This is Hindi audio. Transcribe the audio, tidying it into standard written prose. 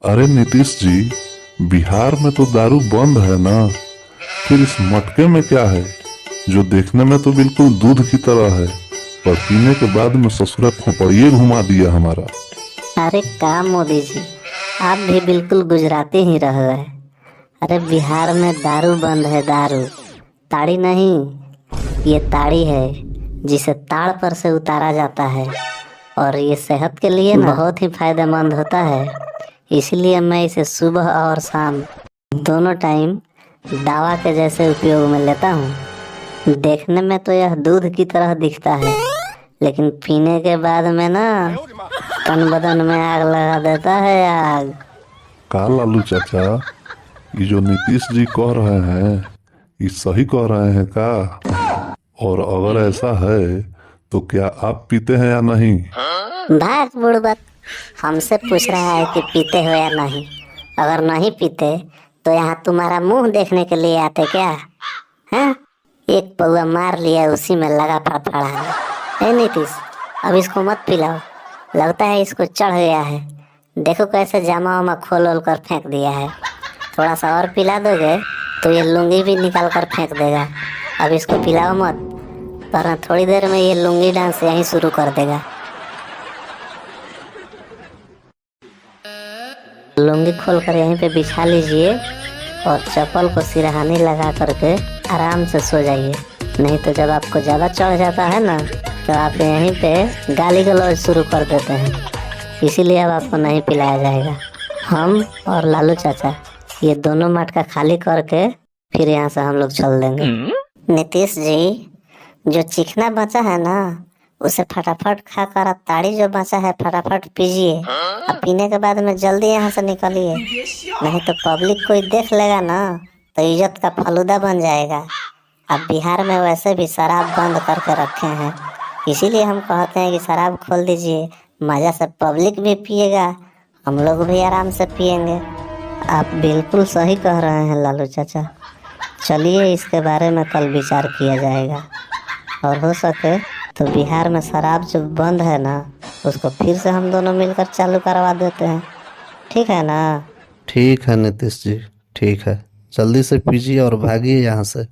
अरे नीतीश जी, बिहार में तो दारू बंद है ना। फिर इस मटके में क्या है जो देखने में तो बिल्कुल दूध की तरह है, पर पीने के बाद में ससुरा खोपड़िए घुमा दिया हमारा। अरे काम मोदी जी, आप भी बिल्कुल गुजराती ही रह गए। अरे बिहार में दारू बंद है, दारू। ताड़ी नहीं, ये ताड़ी है जिसे ताड़ पर से उतारा जाता है। और ये सेहत के लिए ना बहुत ही फायदेमंद होता है। इसलिए मैं इसे सुबह और शाम दोनों टाइम दवा के जैसे उपयोग में लेता हूँ। देखने में तो यह दूध की तरह दिखता है, लेकिन पीने के बाद में ना तन बदन में आग लगा देता है, आग। का लालू चाचा, ये जो नीतीश जी कह रहे हैं, ये सही कह रहे हैं का? और अगर ऐसा है तो क्या आप पीते हैं या नहीं? भाग बुड़बक, हमसे पूछ रहा है कि पीते हो या नहीं। अगर नहीं पीते तो यहाँ तुम्हारा मुंह देखने के लिए आते क्या? हैं? एक पौआ मार लिया, उसी में लगा फड़फड़ाने। ए नीतीश, अब इसको मत पिलाओ, लगता है इसको चढ़ गया है। देखो कैसे जामा वामा खोल ओल कर फेंक दिया है। थोड़ा सा और पिला दोगे तो ये लुंगी भी निकाल कर फेंक देगा। अब इसको पिलाओ मत, वरना थोड़ी देर में ये लुंगी डांस यहीं शुरू कर देगा। लुंगी खोलकर यहीं पे बिछा लीजिए और चप्पल को सिरहानी लगा करके आराम से सो जाइए। नहीं तो जब आपको ज़्यादा चढ़ जाता है ना, तो आप यहीं पे गाली गलौज शुरू कर देते हैं। इसीलिए अब आपको नहीं पिलाया जाएगा। हम और लालू चाचा ये दोनों मटका खाली करके फिर यहाँ से हम लोग चल देंगे। नीतीश जी, जो चिकना बचा है ना, उसे फटाफट खा कर ताड़ी जो बचा है फटाफट पीजिए। अब पीने के बाद में जल्दी यहाँ से निकलिए, नहीं तो पब्लिक कोई देख लेगा ना तो इज्जत का फलूदा बन जाएगा। अब बिहार में वैसे भी शराब बंद करके रखे हैं, इसीलिए हम कहते हैं कि शराब खोल दीजिए। मज़ा से पब्लिक भी पिएगा, हम लोग भी आराम से पिएंगे। आप बिल्कुल सही कह रहे हैं लालू चाचा। चलिए इसके बारे में कल विचार किया जाएगा, और हो सके तो बिहार में शराब जो बंद है ना, उसको फिर से हम दोनों मिलकर चालू करवा देते हैं। ठीक है ना? ठीक है नीतीश जी, ठीक है। जल्दी से पीजिए और भागिए यहाँ से।